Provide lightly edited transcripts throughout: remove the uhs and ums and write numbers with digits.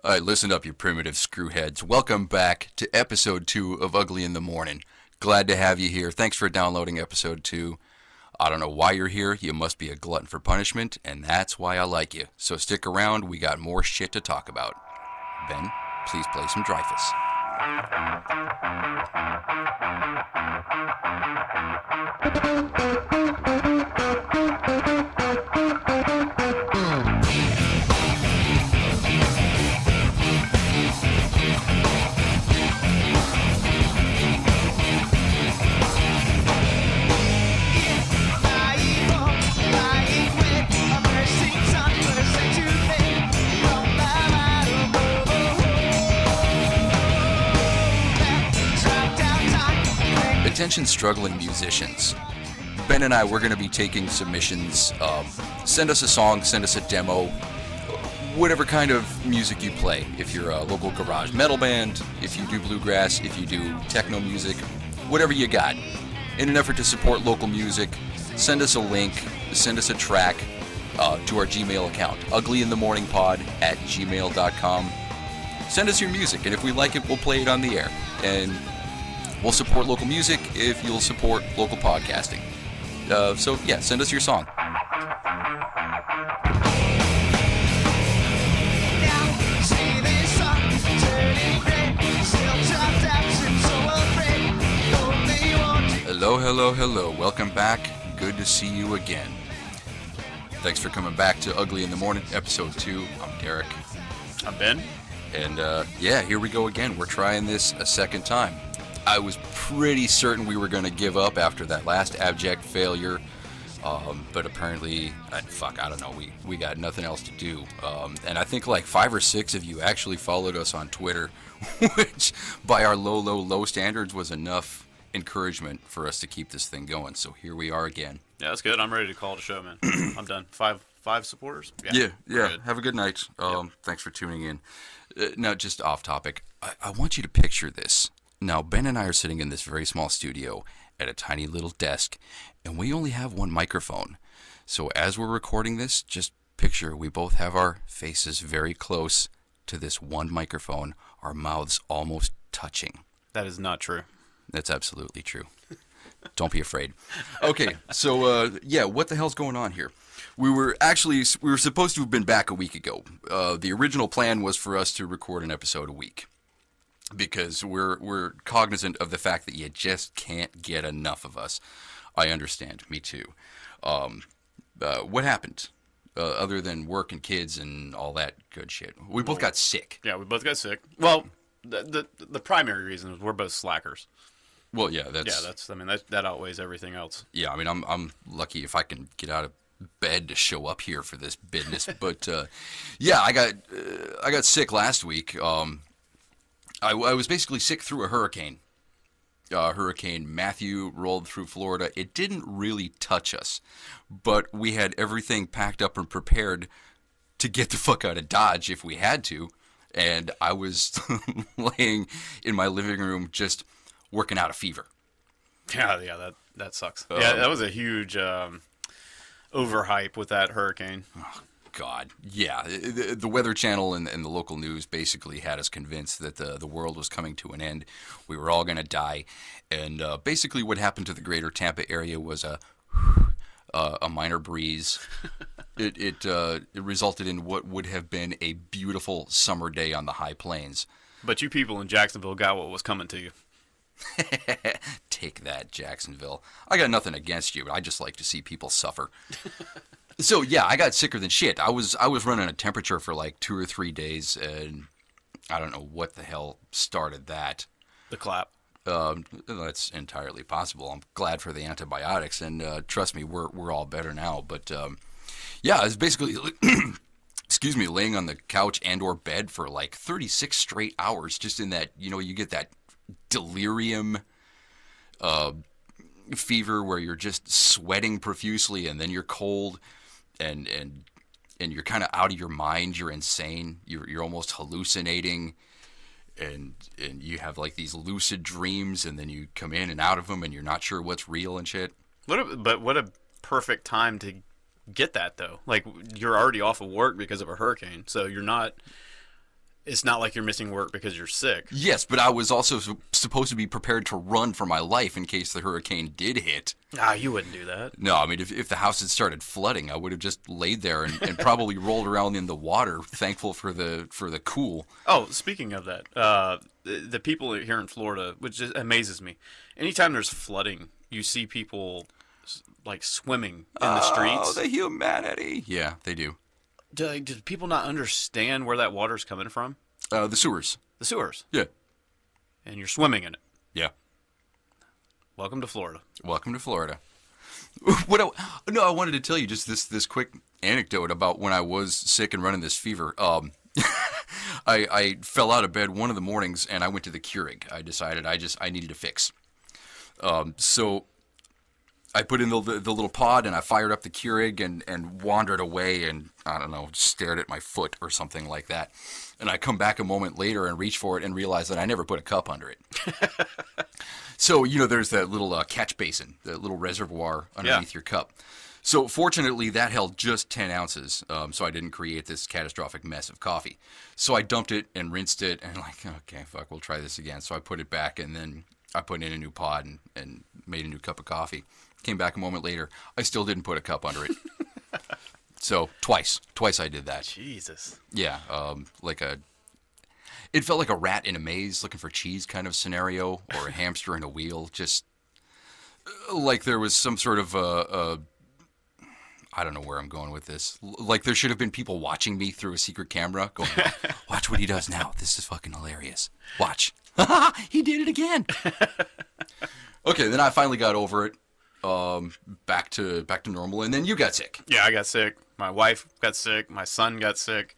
All right, listen up, you primitive screwheads. Welcome back to episode 2 of Ugly in the Morning. Glad to have you here. Thanks for downloading episode 2. I don't know why you're here. You must be a glutton for punishment, and that's why I like you. So stick around. We got more shit to talk about. Ben, please play some Dreyfus. Attention struggling musicians. Ben and I, we're going to be taking submissions. Send us a song, send us a demo, whatever kind of music you play. If you're a local garage metal band, if you do bluegrass, if you do techno music, whatever you got. In an effort to support local music, send us a link, send us a track to our Gmail account, uglyinthemorningpod@gmail.com. Send us your music, and if we like it, we'll play it on the air. And we'll support local music if you'll support local podcasting. So, yeah, send us your song. Hello, hello, hello. Welcome back. Good to see you again. Thanks for coming back to Ugly in the Morning, episode 2. I'm Derek. I'm Ben. And, yeah, here we go again. We're trying this a second time. I was pretty certain we were going to give up after that last abject failure, but apparently, I don't know, we got nothing else to do. And I think like 5 or 6 of you actually followed us on Twitter, which by our low standards was enough encouragement for us to keep this thing going. So here we are again. Yeah, that's good. I'm ready to call it a show, man. I'm done. Five supporters? Yeah. Good. Have a good night. Yep. Thanks for tuning in. Now, just off topic, I want you to picture this. Now, Ben and I are sitting in this very small studio at a tiny little desk, and we only have one microphone. So as we're recording this, just picture we both have our faces very close to this one microphone, our mouths almost touching. That is not true. That's absolutely true. Don't be afraid. Okay, so, yeah, what the hell's going on here? We were supposed to have been back a week ago. The original plan was for us to record an episode a week, because we're cognizant of the fact that you just can't get enough of us. I understand. Me too. What happened? Other than work and kids and all that good shit. We both got sick. Yeah, we both got sick. Well, the primary reason is we're both slackers. Well, yeah, that outweighs everything else. Yeah, I mean, I'm lucky if I can get out of bed to show up here for this business. But yeah, I got sick last week. I was basically sick through a hurricane. Hurricane Matthew rolled through Florida. It didn't really touch us, but we had everything packed up and prepared to get the fuck out of Dodge if we had to. And I was laying in my living room just working out a fever. Yeah, that sucks. Yeah, that was a huge overhype with that hurricane. Oh, God, yeah. The Weather Channel and the local news basically had us convinced that the world was coming to an end. We were all going to die. And basically what happened to the greater Tampa area was a minor breeze. It resulted in what would have been a beautiful summer day on the high plains. But you people in Jacksonville got what was coming to you. Take that, Jacksonville. I got nothing against you, but I just like to see people suffer. So yeah, I got sicker than shit. I was running a temperature for like 2 or 3 days, and I don't know what the hell started that. The clap. That's entirely possible. I'm glad for the antibiotics, and trust me, we're all better now. But yeah, I was basically, excuse me, laying on the couch and/or bed for like 36 straight hours, just in that, you get that delirium fever where you're just sweating profusely, and then you're cold, and you're kind of out of your mind. You're insane. You're almost hallucinating, and you have like these lucid dreams, and then you come in and out of them, and you're not sure what's real and shit. What a perfect time to get that though. Like, you're already off of work because of a hurricane, so you're not. It's not like you're missing work because you're sick. Yes, but I was also supposed to be prepared to run for my life in case the hurricane did hit. Ah, you wouldn't do that. No, I mean, if the house had started flooding, I would have just laid there and probably rolled around in the water, thankful for the cool. Oh, speaking of that, the people here in Florida, which just amazes me. Anytime there's flooding, you see people like swimming in the streets. Oh, the humanity. Yeah, they do. Do people not understand where that water's coming from? The sewers. The sewers. Yeah. And you're swimming in it. Yeah. Welcome to Florida. Welcome to Florida. I wanted to tell you just this quick anecdote about when I was sick and running this fever. I fell out of bed one of the mornings and I went to the Keurig. I decided I needed a fix. So I put in the little pod and I fired up the Keurig and wandered away and, I don't know, stared at my foot or something like that. And I come back a moment later and reach for it and realize that I never put a cup under it. So, there's that little catch basin, that little reservoir underneath your cup. So fortunately, that held just 10 ounces, so I didn't create this catastrophic mess of coffee. So I dumped it and rinsed it and okay, fuck, we'll try this again. So I put it back and then I put in a new pod and made a new cup of coffee. Came back a moment later. I still didn't put a cup under it. So twice I did that. Jesus. Yeah, it felt like a rat in a maze looking for cheese kind of scenario, or a hamster in a wheel. Just like there was some sort of I don't know where I'm going with this. Like there should have been people watching me through a secret camera, going, "Watch what he does now. This is fucking hilarious. Watch, he did it again." Okay, then I finally got over it. Back to normal, and then you got sick. Yeah, I got sick. My wife got sick. My son got sick.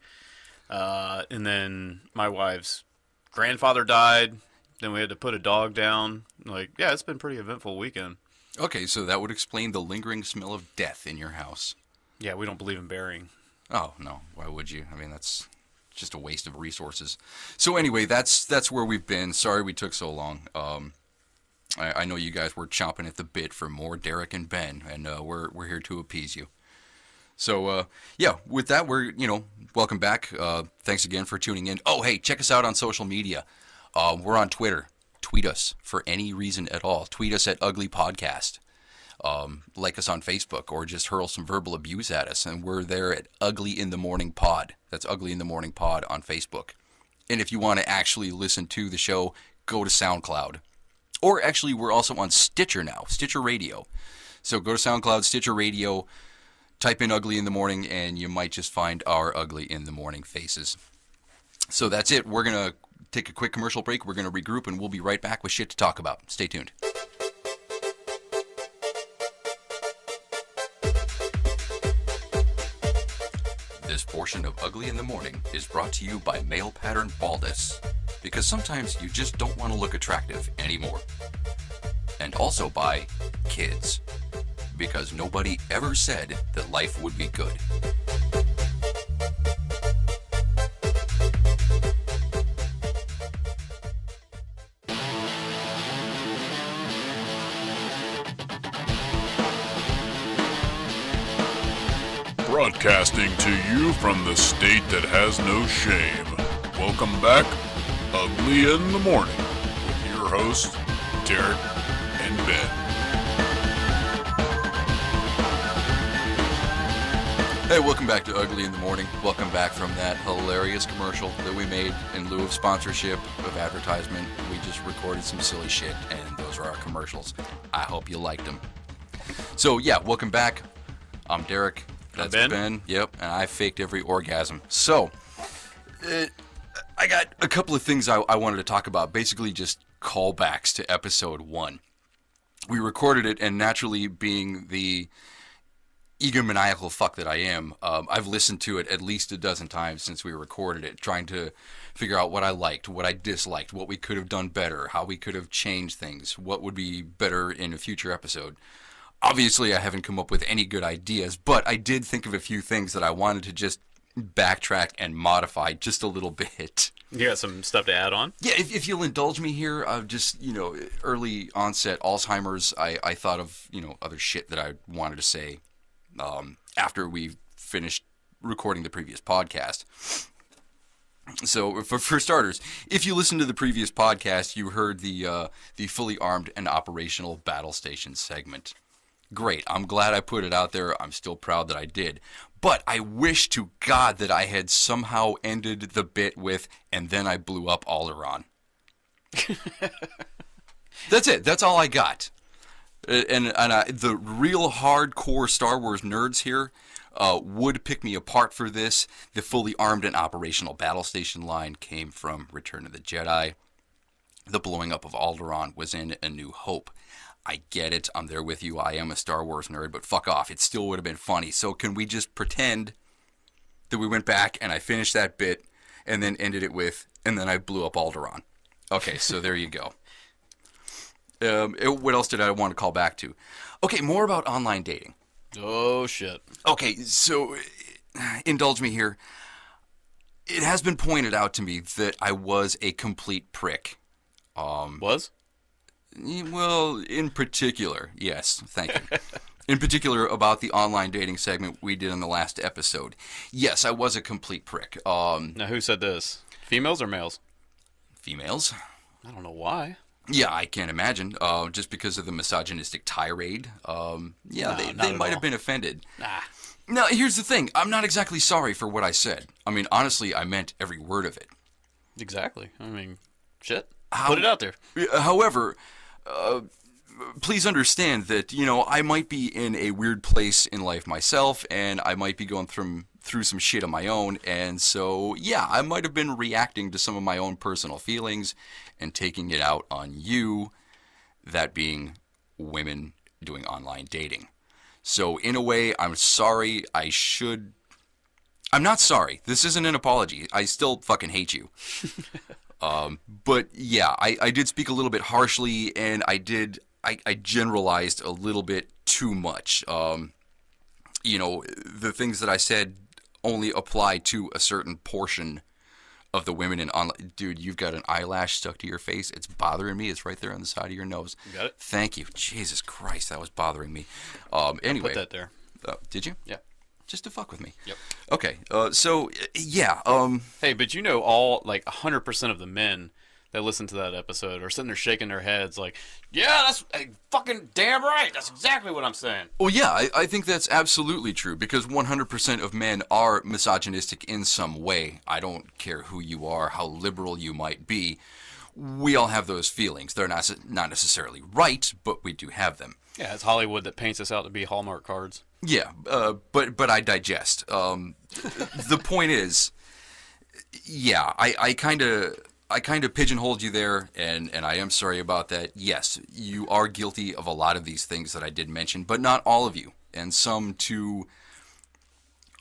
And then my wife's grandfather died. Then we had to put a dog down. Yeah, it's been a pretty eventful weekend. Okay, so that would explain the lingering smell of death in your house. Yeah, we don't believe in burying. Oh, no. Why would you? I mean, that's just a waste of resources. So anyway, that's where we've been. Sorry we took so long. I know you guys were chomping at the bit for more Derek and Ben, and we're here to appease you. So, yeah, with that, we're, welcome back. Thanks again for tuning in. Oh, hey, check us out on social media. We're on Twitter. Tweet us for any reason at all. Tweet us at Ugly Podcast. Like us on Facebook, or just hurl some verbal abuse at us. And we're there at Ugly in the Morning Pod. That's Ugly in the Morning Pod on Facebook. And if you want to actually listen to the show, go to SoundCloud. Or actually, we're also on Stitcher now, Stitcher Radio. So go to SoundCloud, Stitcher Radio, type in Ugly in the Morning, and you might just find our Ugly in the Morning faces. So that's it. We're going to take a quick commercial break. We're going to regroup, and we'll be right back with shit to talk about. Stay tuned. This portion of Ugly in the Morning is brought to you by Male Pattern Baldness. Because sometimes you just don't want to look attractive anymore. And also by kids. Because nobody ever said that life would be good. Broadcasting to you from the state that has no shame. Welcome back, Ugly in the Morning, with your hosts, Derek and Ben. Hey, welcome back to Ugly in the Morning. Welcome back from that hilarious commercial that we made in lieu of sponsorship, of advertisement. We just recorded some silly shit, and those are our commercials. I hope you liked them. So, yeah, welcome back. I'm Derek. That's Ben. Yep, and I faked every orgasm. So, I got a couple of things I wanted to talk about, basically just callbacks to episode 1. We recorded it, and naturally being the egomaniacal fuck that I am, I've listened to it at least a dozen times since we recorded it, trying to figure out what I liked, what I disliked, what we could have done better, how we could have changed things, what would be better in a future episode. Obviously, I haven't come up with any good ideas, but I did think of a few things that I wanted to just backtrack and modify just a little bit. You got some stuff to add on? Yeah, if you'll indulge me here, just, early onset Alzheimer's, I thought of, other shit that I wanted to say after we finished recording the previous podcast. So for starters, if you listened to the previous podcast, you heard the fully armed and operational battle station segment. Great. I'm glad I put it out there. I'm still proud that I did. But I wish to God that I had somehow ended the bit with, and then I blew up Alderaan. That's it. That's all I got. The real hardcore Star Wars nerds here would pick me apart for this. The fully armed and operational battle station line came from Return of the Jedi. The blowing up of Alderaan was in A New Hope. I get it. I'm there with you. I am a Star Wars nerd, but fuck off. It still would have been funny. So can we just pretend that we went back and I finished that bit and then ended it with, and then I blew up Alderaan. Okay, so there you go. What else did I want to call back to? Okay, more about online dating. Oh, shit. Okay, so indulge me here. It has been pointed out to me that I was a complete prick. Was? Well, in particular, yes, thank you. In particular, about the online dating segment we did in the last episode. Yes, I was a complete prick. Now, who said this? Females or males? Females. I don't know why. Yeah, I can't imagine. Just because of the misogynistic tirade. Yeah, No, they might have been offended. Nah. Now, here's the thing. I'm not exactly sorry for what I said. I mean, honestly, I meant every word of it. Exactly. I mean, shit. Put it out there. However, please understand that, I might be in a weird place in life myself, and I might be going through some shit on my own, and so, yeah, I might have been reacting to some of my own personal feelings and taking it out on you, that being women doing online dating. So, in a way, I'm sorry. I'm not sorry. This isn't an apology. I still fucking hate you. But yeah, I did speak a little bit harshly, and I generalized a little bit too much. The things that I said only apply to a certain portion of the women in online. Dude, you've got an eyelash stuck to your face. It's bothering me. It's right there on the side of your nose. You got it? Thank you. Jesus Christ, that was bothering me. Anyway. Put that there. Did you? Yeah. Just to fuck with me. Yep. Okay. Yeah. Hey, but all, 100% of the men that listen to that episode are sitting there shaking their heads like, yeah, that's fucking damn right. That's exactly what I'm saying. Well, yeah, I think that's absolutely true because 100% of men are misogynistic in some way. I don't care who you are, how liberal you might be. We all have those feelings. They're not necessarily right, but we do have them. Yeah, it's Hollywood that paints us out to be Hallmark cards. Yeah, but I digest. The point is, yeah, I kind of pigeonholed you there, and I am sorry about that. Yes, you are guilty of a lot of these things that I did mention, but not all of you, and some to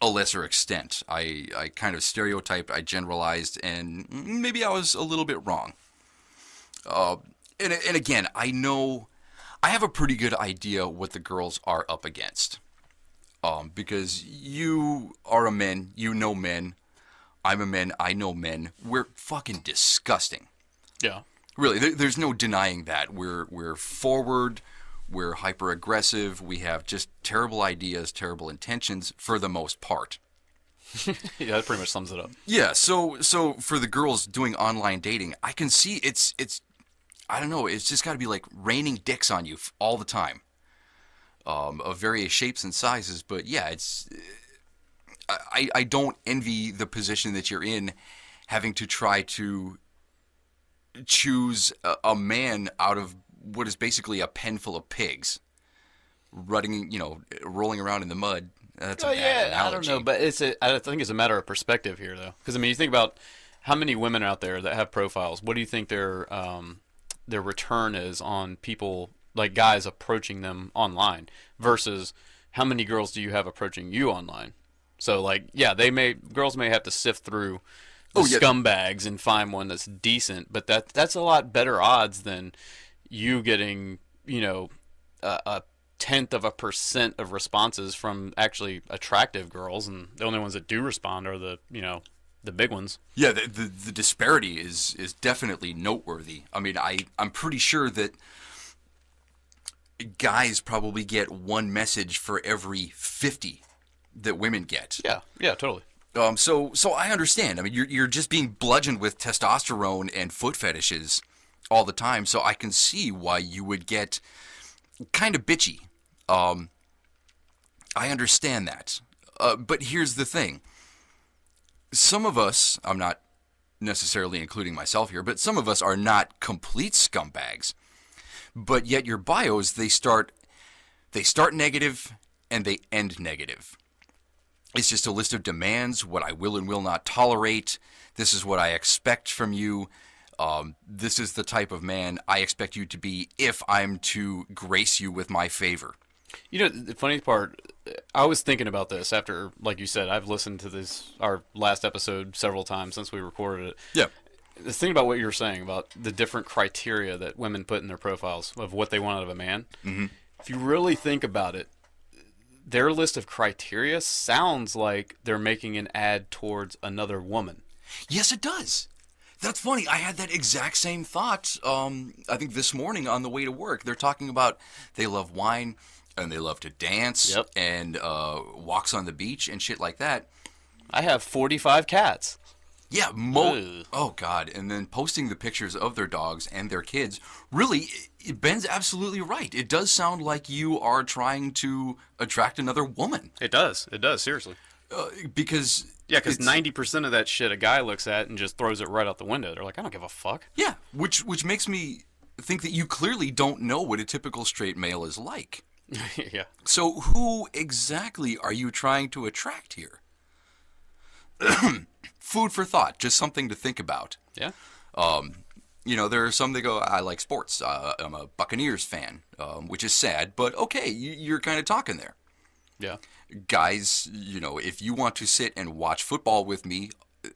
a lesser extent. I kind of stereotyped, I generalized, and maybe I was a little bit wrong. And again, I know I have a pretty good idea what the girls are up against. Because you are a man, you know men. I'm a man, I know men. We're fucking disgusting. Yeah. Really, there's no denying that. We're forward, we're hyper aggressive, we have just terrible ideas, terrible intentions for the most part. Yeah, that pretty much sums it up. Yeah, so for the girls doing online dating, I can see it's I don't know, it's just got to be like raining dicks on you all the time. Of various shapes and sizes, but yeah, I don't envy the position that you're in, having to try to choose a man out of what is basically a pen full of pigs, rolling around in the mud. That's a bad analogy. I don't know, but I think it's a matter of perspective here, though, because you think about how many women out there that have profiles. What do you think their return is on people? Like guys approaching them online versus how many girls do you have approaching you online? So girls may have to sift through the scumbags and find one that's decent, but that's a lot better odds than you getting, a 0.1% of responses from actually attractive girls, and the only ones that do respond are the big ones. Yeah, the disparity is definitely noteworthy. I mean, I'm pretty sure that guys probably get one message for every 50 that women get. Yeah, totally. So I understand. I mean, you're just being bludgeoned with testosterone and foot fetishes all the time. So I can see why you would get kind of bitchy. I understand that. But here's the thing. Some of us, I'm not necessarily including myself here, but some of us are not complete scumbags. But yet your bios, they start negative and they end negative. It's just a list of demands, what I will and will not tolerate. This is what I expect from you. This is the type of man I expect you to be if I'm to grace you with my favor. You know, the funny part, I was thinking about this after, like you said, I've listened to our last episode several times since we recorded it. Yeah. The thing about what you were saying about the different criteria that women put in their profiles of what they want out of a man, if you really think about it, their list of criteria sounds like they're making an ad towards another woman. Yes, it does. That's funny. I had that exact same thought, I think this morning on the way to work. They're talking about they love wine and they love to dance and walks on the beach and shit like that. I have 45 cats. Yeah, oh God. And then posting the pictures of their dogs and their kids. Really, Ben's absolutely right. It does sound like you are trying to attract another woman. It does, seriously. Because... Yeah, because 90% of that shit a guy looks at and just throws it right out the window. They're like, I don't give a fuck. Yeah, which makes me think that you clearly don't know what a typical straight male is like. Yeah. So who exactly are you trying to attract here? Food for thought, just something to think about. Yeah. You know, there are some that go, I like sports. I'm a Buccaneers fan, which is sad, but okay, you're kind of talking there. Yeah. Guys, you know, if you want to sit and watch football with me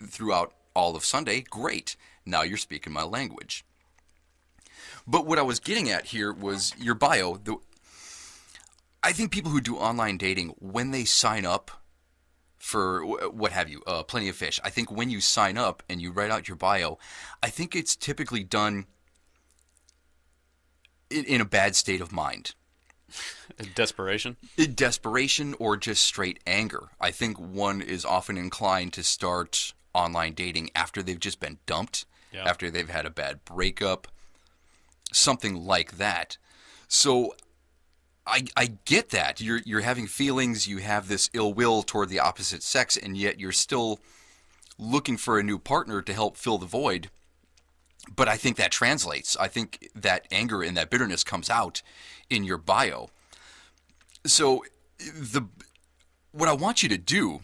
throughout all of Sunday, great. Now you're speaking my language. But what I was getting at here was your bio. I think people who do online dating, when they sign up for what have you, Plenty of Fish, I think when you sign up and you write out your bio, I think it's typically done in a bad state of mind. Desperation? Desperation or just straight anger. I think one is often inclined to start online dating after they've just been dumped, after they've had a bad breakup, something like that. So I get that. You're having feelings, you have this ill will toward the opposite sex, and yet you're still looking for a new partner to help fill the void. But I think that translates. I think that anger and that bitterness comes out in your bio. So what I want you to do,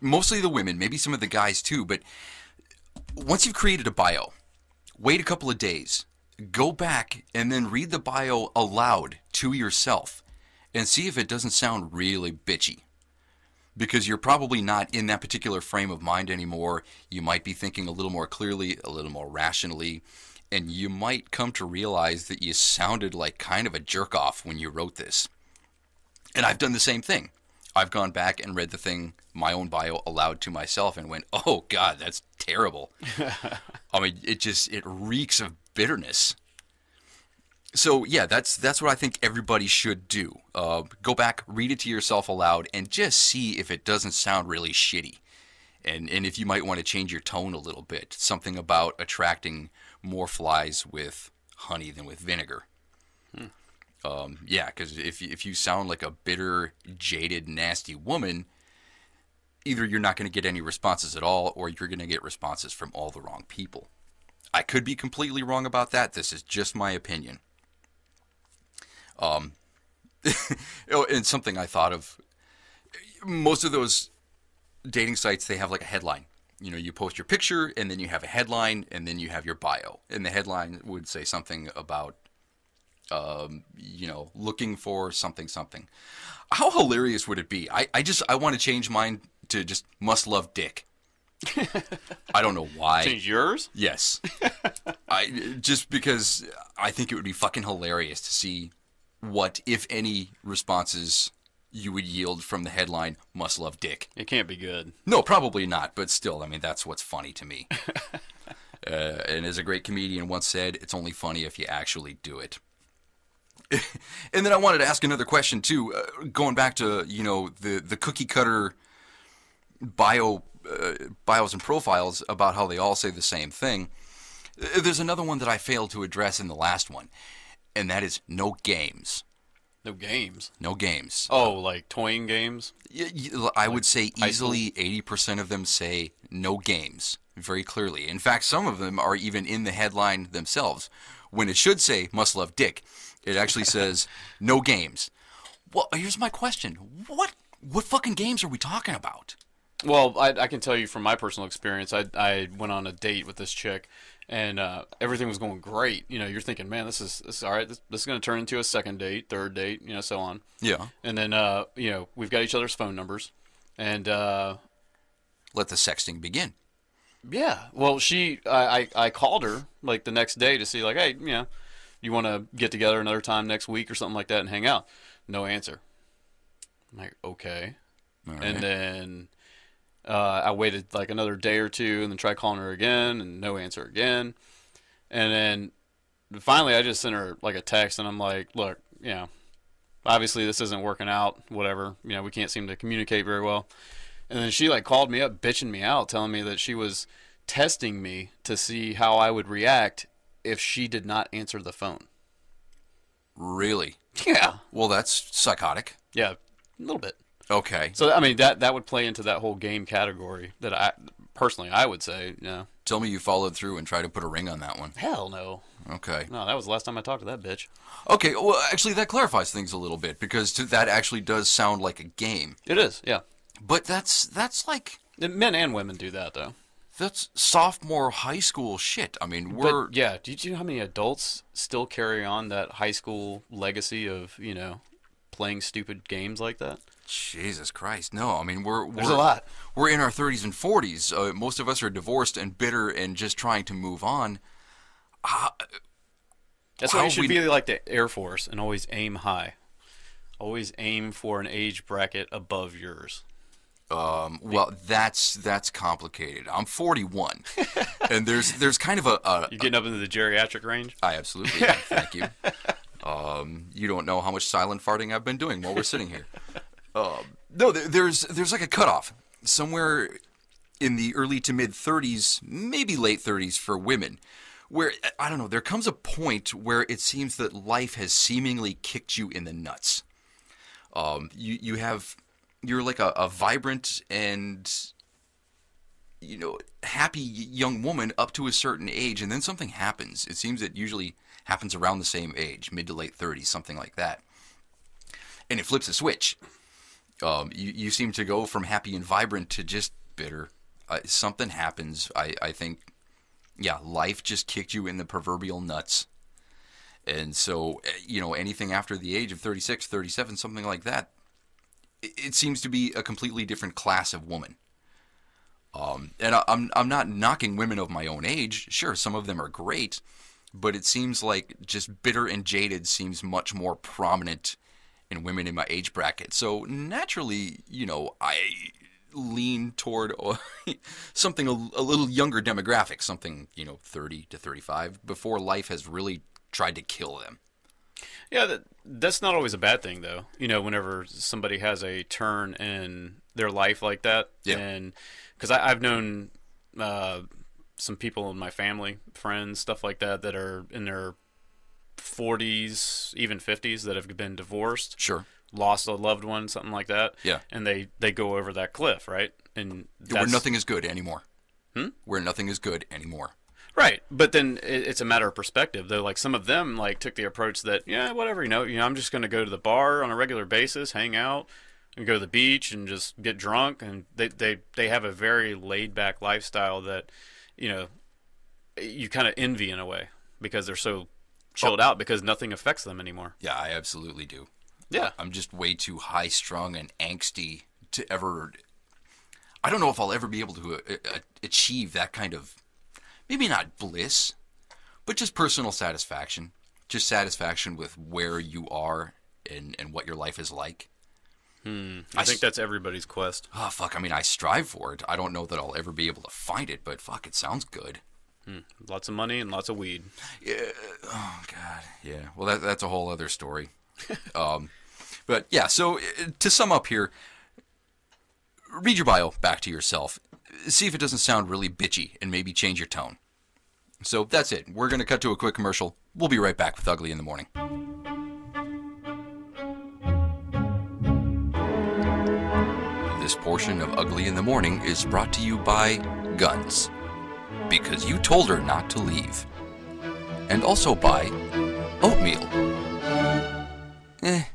mostly the women, maybe some of the guys too, but once you've created a bio, wait a couple of days, go back and then read the bio aloud to yourself and see if it doesn't sound really bitchy. Because you're probably not in that particular frame of mind anymore. You might be thinking a little more clearly, a little more rationally, and you might come to realize that you sounded like kind of a jerk-off when you wrote this. And I've done the same thing. I've gone back and read the thing, my own bio, aloud to myself and went, oh, God, that's terrible. I mean, it reeks of bitterness. So, yeah, that's what I think everybody should do. Go back, read it to yourself aloud, and just see if it doesn't sound really shitty. And if you might want to change your tone a little bit. Something about attracting more flies with honey than with vinegar. Yeah, because if you sound like a bitter, jaded, nasty woman, either you're not going to get any responses at all, or you're going to get responses from all the wrong people. I could be completely wrong about that. This is just my opinion. And something I thought of, most of those dating sites, they have like a headline. You know, you post your picture, and then you have a headline, and then you have your bio. And the headline would say something about, you know, looking for something. How hilarious would it be? I want to change mine to just must love dick. I don't know why. Change yours? Yes. Just because I think it would be fucking hilarious to see what, if any, responses you would yield from the headline, must love dick. It can't be good. No, probably not, but still, I mean, that's what's funny to me. And as a great comedian once said, it's only funny if you actually do it. And then I wanted to ask another question, too, going back to, you know, the cookie cutter bios and profiles about how they all say the same thing. There's another one that I failed to address in the last one, and that is no games. No games. No games. Oh, like toying games? I would say easily 80% of them say no games, very clearly. In fact, some of them are even in the headline themselves. When it should say must love dick, it actually says no games. Well, here's my question. What fucking games are we talking about? Well, I can tell you from my personal experience, I went on a date with this chick, and everything was going great. You know, you're thinking, man, this is all right. This is going to turn into a second date, third date, you know, so on. Yeah. And then, you know, we've got each other's phone numbers, and let the sexting begin. yeah. Well, I called her like the next day to see, like, hey, you know, you want to get together another time next week or something like that and hang out? No answer. I'm like, okay. All right. And then I waited like another day or two and then tried calling her again and no answer again. And then finally I just sent her like a text and I'm like, look, you know, obviously this isn't working out, whatever. You know, we can't seem to communicate very well. And then she like called me up, bitching me out, telling me that she was testing me to see how I would react if she did not answer the phone. Really? Yeah. Well, that's psychotic. Yeah, a little bit. Okay. So I mean that would play into that whole game category that I would say, you know. Tell me you followed through and tried to put a ring on that one. Hell no. Okay. No, that was the last time I talked to that bitch. Okay, well, actually, that clarifies things a little bit, because that actually does sound like a game. It is, yeah. But that's like, Men and women do that though. that's sophomore high school shit. I mean, we're... But yeah, do you know how many adults still carry on that high school legacy of, you know, playing stupid games like that? Jesus Christ, no. I mean, There's a lot. We're in our 30s and 40s. Most of us are divorced and bitter and just trying to move on. That's why you should be like the Air Force and always aim high. Always aim for an age bracket above yours. Well, that's complicated. I'm 41, and there's kind of You getting up into the geriatric range? I absolutely am. Thank you. You don't know how much silent farting I've been doing while we're sitting here. No, there's like a cutoff somewhere in the early to mid 30s, maybe late 30s for women, where I don't know. There comes a point where it seems that life has seemingly kicked you in the nuts. You're like a vibrant and, you know, happy young woman up to a certain age, and then something happens. It seems it usually happens around the same age, mid to late 30s, something like that. And it flips a switch. You seem to go from happy and vibrant to just bitter. Something happens. I think, yeah, life just kicked you in the proverbial nuts. And so, you know, anything after the age of 36, 37, something like that, it seems to be a completely different class of woman. And I'm not knocking women of my own age. Sure, some of them are great, but it seems like just bitter and jaded seems much more prominent in women in my age bracket. So naturally, you know, I lean toward something a little younger demographic, something, you know, 30 to 35, before life has really tried to kill them. Yeah, that's not always a bad thing, though. You know, whenever somebody has a turn in their life like that. Yeah. And because I've known some people in my family, friends, stuff like that, that are in their 40s, even 50s, that have been divorced. Sure. Lost a loved one, something like that. Yeah. And they go over that cliff, right? And Where nothing is good anymore. Hmm? Where nothing is good anymore. Right, but then it's a matter of perspective. Though, like some of them, like took the approach that, yeah, whatever, you know, I'm just going to go to the bar on a regular basis, hang out, and go to the beach and just get drunk, and they have a very laid back lifestyle that, you know, you kind of envy in a way because they're so chilled out because nothing affects them anymore. Yeah, I absolutely do. Yeah, I'm just way too high strung and angsty to ever. I don't know if I'll ever be able to achieve that kind of. Maybe not bliss, but just personal satisfaction. Just satisfaction with where you are and what your life is like. I think that's everybody's quest. Oh, fuck. I mean, I strive for it. I don't know that I'll ever be able to find it, but fuck, it sounds good. Lots of money and lots of weed. Yeah. Oh, God. Yeah. Well, that's a whole other story. But, yeah, so to sum up here, read your bio back to yourself. See if it doesn't sound really bitchy and maybe change your tone. So that's it. We're going to cut to a quick commercial. We'll be right back with Ugly in the Morning. This portion of Ugly in the Morning is brought to you by Guns, because you told her not to leave. And also by oatmeal. Hey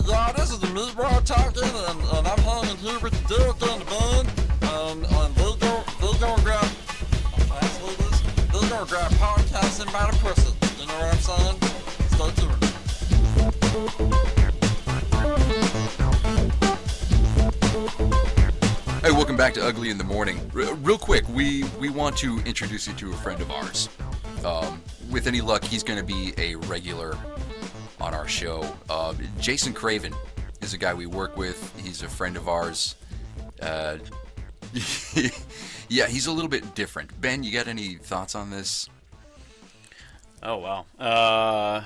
y'all, this is the Meatball talking, and I'm hanging here with Derek and the band, and they're gonna grab, they're gonna grab podcasting by the pussy, you know what I'm saying? Stay tuned. Hey, welcome back to Ugly in the Morning. Real quick, we want to introduce you to a friend of ours. With any luck, he's going to be a regular on our show. Jason Craven is a guy we work with. He's a friend of ours. Yeah, he's a little bit different. Ben, you got any thoughts on this? Oh, wow.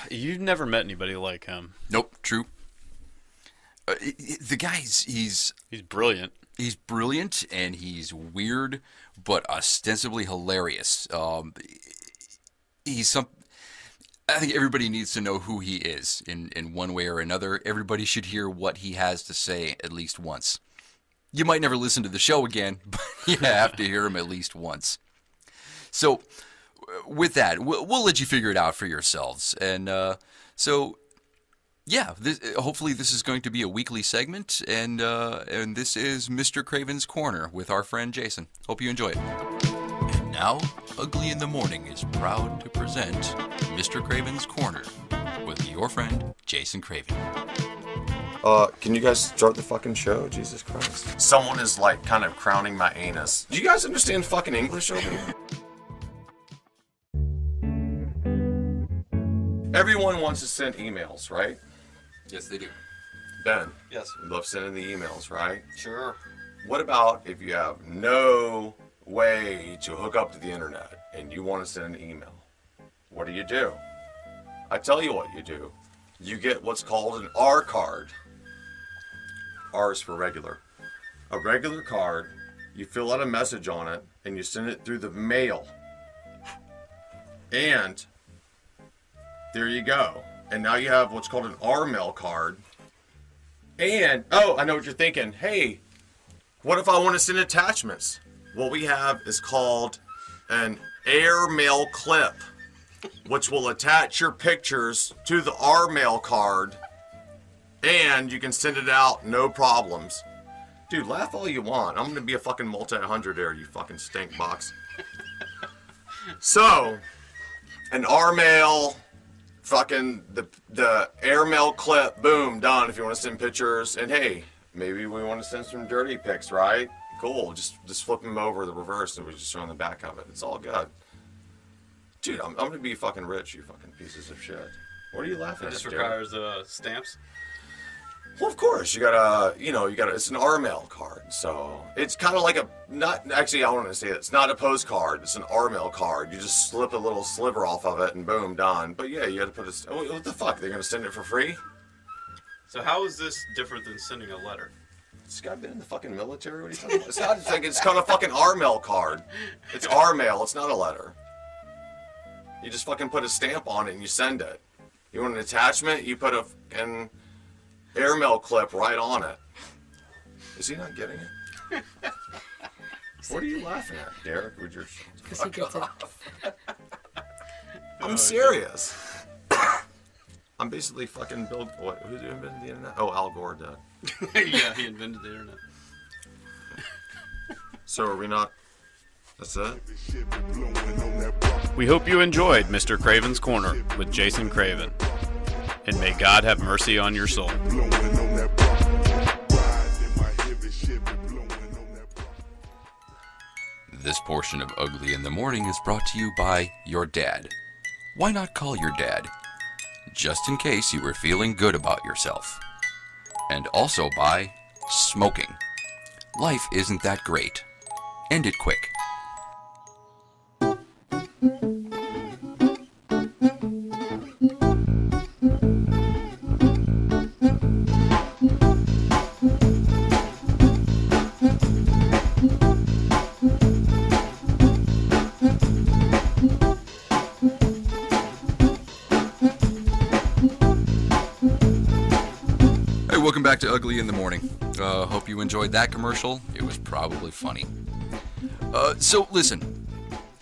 You've never met anybody like him. Nope, true. The guy's He's brilliant. He's brilliant and he's weird, but ostensibly hilarious. I think everybody needs to know who he is in one way or another. Everybody should hear what he has to say at least once. You might never listen to the show again, but you have to hear him at least once. So, with that, we'll let you figure it out for yourselves. And yeah, hopefully this is going to be a weekly segment, and this is Mr. Craven's Corner with our friend Jason. Hope you enjoy it. And now, Ugly in the Morning is proud to present Mr. Craven's Corner with your friend Jason Craven. Can you guys start the fucking show? Jesus Christ. Someone is like kind of crowning my anus. Do you guys understand fucking English over here? Everyone wants to send emails, right? Yes, they do. Ben. Yes. You love sending the emails, right? Sure. What about if you have no way to hook up to the internet and you want to send an email? What do? I tell you what you do. You get what's called an R card. R is for regular. A regular card, you fill out a message on it and you send it through the mail. And there you go. And now you have what's called an R-mail card. And, oh, I know what you're thinking. Hey, what if I want to send attachments? What we have is called an AirMail clip, which will attach your pictures to the R-mail card, and you can send it out, no problems. Dude, laugh all you want. I'm going to be a fucking multi-hundredaire, you fucking stink box. So, an R-mail, fucking the AirMail clip, boom, done if you want to send pictures. And hey, maybe we want to send some dirty pics, right? Cool, just flip them over the reverse and we just show on the back of it. It's all good. Dude, I'm gonna be fucking rich, you fucking pieces of shit. What are you laughing at? This Derek? requires stamps. Well, of course, it's an R-mail card, so it's kind of like I want to say that it's not a postcard, it's an R-mail card. You just slip a little sliver off of it and boom, done. But yeah, you had to put what the fuck, they're gonna send it for free? So how is this different than sending a letter? This guy been in the fucking military? What are you talking about? It's called a fucking R-mail card. It's R-mail, it's not a letter. You just fucking put a stamp on it and you send it. You want an attachment, you put an AirMail clip right on it. Is he not getting it? What are you laughing at, Derek? Would you fuck off? I'm serious. I'm basically fucking Bill. What? Who invented the internet? Oh, Al Gore did. Yeah, he invented the internet. So are we not? That's it? We hope you enjoyed Mr. Craven's Corner with Jason Craven. And may God have mercy on your soul. This portion of Ugly in the Morning is brought to you by your dad. Why not call your dad? Just in case you were feeling good about yourself. And also by smoking. Life isn't that great. End it quick. back to Ugly in the Morning. Hope you enjoyed that commercial. It was probably funny. So listen,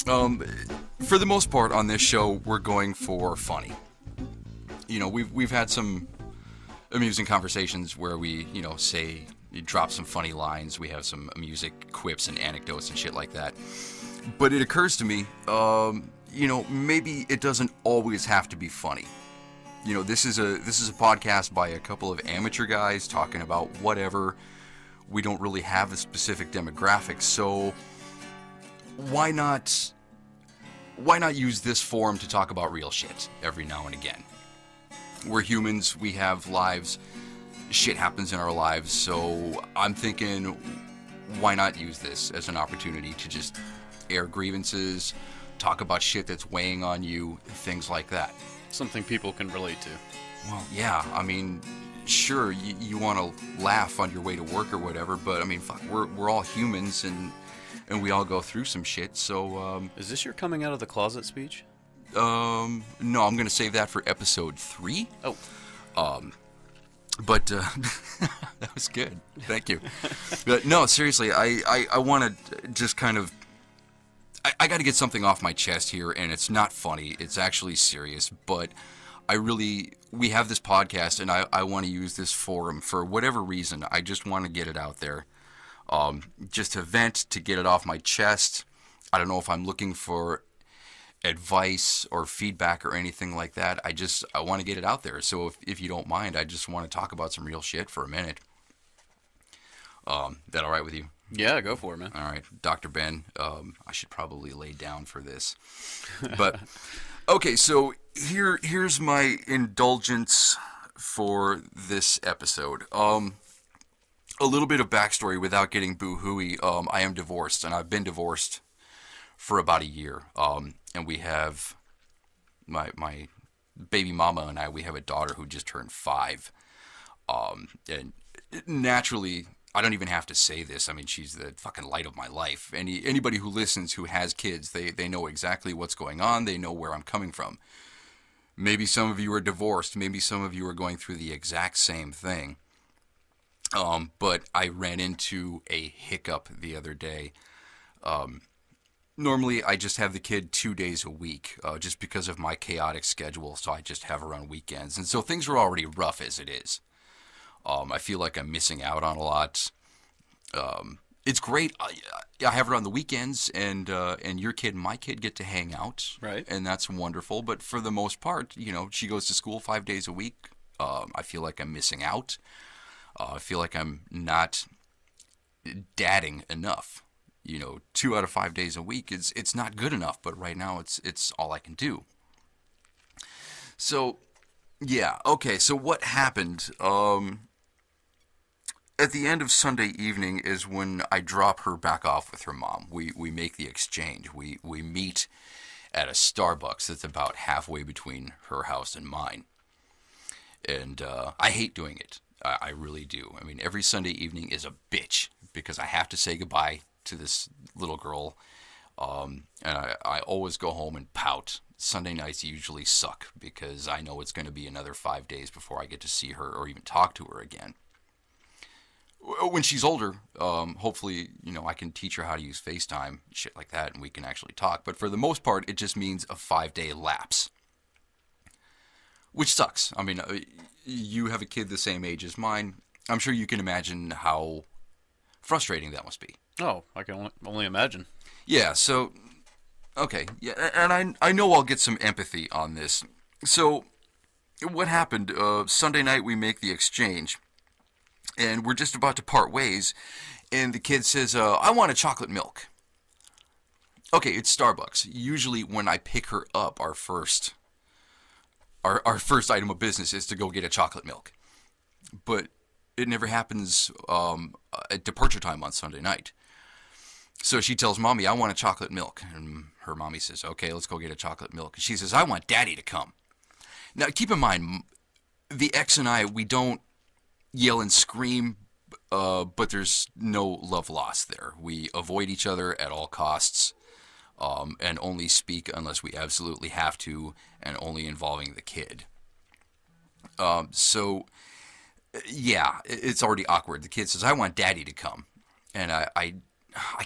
for the most part on this show, we're going for funny. You know, we've had some amusing conversations where we, you know, say, drop some funny lines. We have some music quips and anecdotes and shit like that. But it occurs to me, you know, maybe it doesn't always have to be funny. You know, this is a podcast by a couple of amateur guys talking about whatever. We don't really have a specific demographic, so why not use this forum to talk about real shit every now and again? We're humans, we have lives, shit happens in our lives, so I'm thinking, why not use this as an opportunity to just air grievances, talk about shit that's weighing on you, things like that. Something people can relate to. Well, yeah, I mean, sure, you want to laugh on your way to work or whatever, but I mean, fuck, we're all humans and we all go through some shit, so, Is this your coming out of the closet speech? no, I'm gonna save that for episode 3. Oh. But, that was good. Thank you. But no, seriously, I want to just kind of, I got to get something off my chest here, and it's not funny. It's actually serious, but we have this podcast, and I want to use this forum for whatever reason. I just want to get it out there, just to vent, to get it off my chest. I don't know if I'm looking for advice or feedback or anything like that. I want to get it out there. So if you don't mind, I just want to talk about some real shit for a minute. That all right with you? Yeah, go for it, man. All right, Dr. Ben, I should probably lay down for this. But, okay, so here's my indulgence for this episode. A little bit of backstory without getting boo-hooey. I am divorced, and I've been divorced for about a year. And we have, my baby mama and I, we have a daughter who just turned 5. And naturally, I don't even have to say this. I mean, she's the fucking light of my life. Anybody who listens who has kids, they know exactly what's going on. They know where I'm coming from. Maybe some of you are divorced. Maybe some of you are going through the exact same thing. But I ran into a hiccup the other day. Normally, I just have the kid 2 days a week, just because of my chaotic schedule. So I just have her on weekends. And so things are already rough as it is. I feel like I'm missing out on a lot. It's great. I have her on the weekends, and your kid and my kid get to hang out. Right. And that's wonderful. But for the most part, you know, she goes to school 5 days a week. I feel like I'm missing out. I feel like I'm not dadding enough. You know, 2 out of 5 days a week, it's not good enough. But right now, it's all I can do. So, yeah. Okay, so what happened? At the end of Sunday evening is when I drop her back off with her mom. We make the exchange. We meet at a Starbucks that's about halfway between her house and mine. And I hate doing it. I really do. I mean, every Sunday evening is a bitch because I have to say goodbye to this little girl. And I always go home and pout. Sunday nights usually suck because I know it's going to be another 5 days before I get to see her or even talk to her again. When she's older, hopefully, you know, I can teach her how to use FaceTime, shit like that, and we can actually talk. But for the most part, it just means a 5-day lapse, which sucks. I mean, you have a kid the same age as mine. I'm sure you can imagine how frustrating that must be. Oh, I can only imagine. Yeah, so, okay, yeah, and I know I'll get some empathy on this. So, what happened, Sunday night we make the exchange, and we're just about to part ways, and the kid says, I want a chocolate milk. Okay, it's Starbucks. Usually when I pick her up, our first item of business is to go get a chocolate milk. But it never happens at departure time on Sunday night. So she tells Mommy, I want a chocolate milk. And her mommy says, okay, let's go get a chocolate milk. And she says, I want Daddy to come. Now, keep in mind, the ex and I, we don't yell and scream, but there's no love lost there. We avoid each other at all costs, and only speak unless we absolutely have to, and only involving the kid. So Yeah, it's already awkward. The kid says, "I want Daddy to come," and I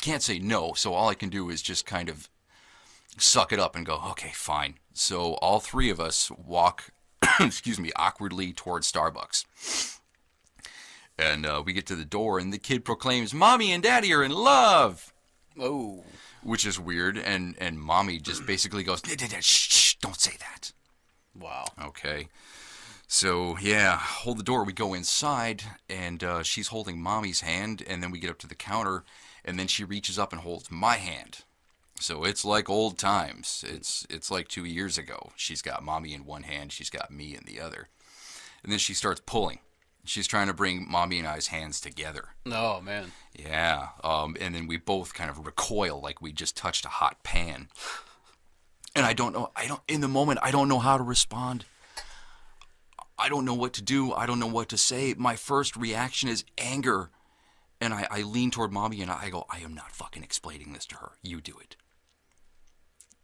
can't say no. So all I can do is just kind of suck it up and go, "Okay, fine." So all three of us walk, excuse me, awkwardly towards Starbucks. And we get to the door, and the kid proclaims, "Mommy and Daddy are in love," Oh. which is weird. And Mommy just basically goes, "Shh, don't say that." Wow. Okay. So, yeah, hold the door. We go inside, and she's holding Mommy's hand, and then we get up to the counter, and then she reaches up and holds my hand. So it's like old times. It's like 2 years ago. She's got Mommy in one hand, she's got me in the other. And then she starts pulling. She's trying to bring Mommy and I's hands together. Oh, man. Yeah, and then we both kind of recoil like we just touched a hot pan. And in the moment, I don't know how to respond. I don't know what to do. I don't know what to say. My first reaction is anger. And I lean toward Mommy and I go, "I am not fucking explaining this to her. You do it."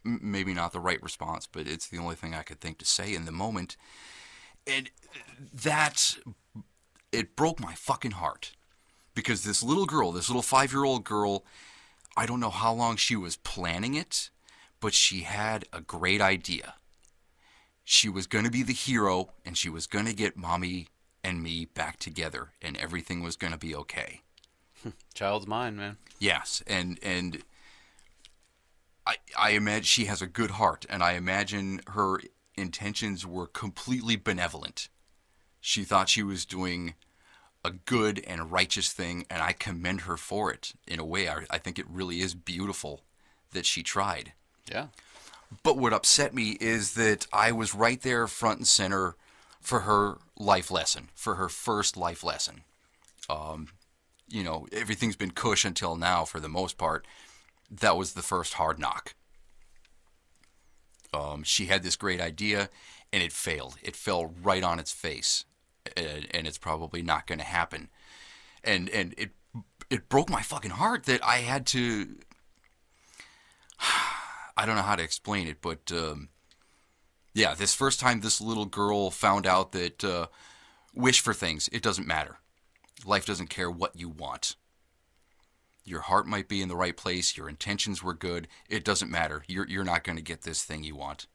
Maybe not the right response, but it's the only thing I could think to say in the moment. And it broke my fucking heart. Because this little girl, this little 5-year-old girl, I don't know how long she was planning it, but she had a great idea. She was going to be the hero, and she was going to get Mommy and me back together, and everything was going to be okay. Child's mind, man. Yes, and I imagine she has a good heart, and I imagine her intentions were completely benevolent. She thought she was doing a good and righteous thing, and I commend her for it. In a way, I think it really is beautiful that she tried. Yeah. But what upset me is that I was right there front and center for her life lesson, for her first life lesson. Everything's been cush until now for the most part. That was the first hard knock. She had this great idea, and it failed. It fell right on its face, and it's probably not going to happen. And it broke my fucking heart that I had to... I don't know how to explain it, but this first time this little girl found out that wish for things, it doesn't matter. Life doesn't care what you want. Your heart might be in the right place, your intentions were good, it doesn't matter. You're not going to get this thing you want.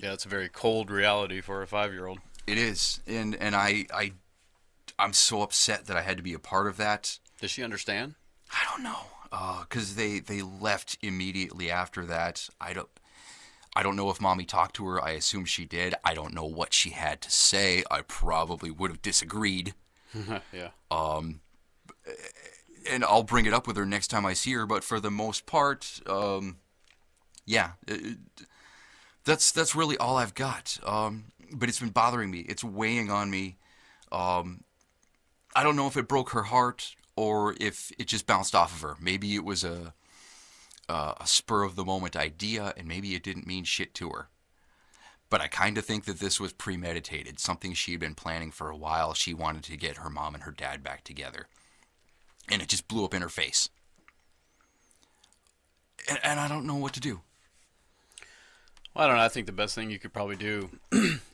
Yeah, it's a very cold reality for a 5-year-old. It is, and I'm so upset that I had to be a part of that. Does she understand? I don't know. Because they left immediately after that. I don't know if Mommy talked to her. I assume she did. I don't know what she had to say. I probably would have disagreed. Yeah. And I'll bring it up with her next time I see her. But for the most part, that's really all I've got. But it's been bothering me. It's weighing on me. I don't know if it broke her heart or if it just bounced off of her. Maybe it was a spur-of-the-moment idea, and maybe it didn't mean shit to her. But I kind of think that this was premeditated, something she had been planning for a while. She wanted to get her mom and her dad back together. And it just blew up in her face. And I don't know what to do. Well, I don't know. I think the best thing you could probably do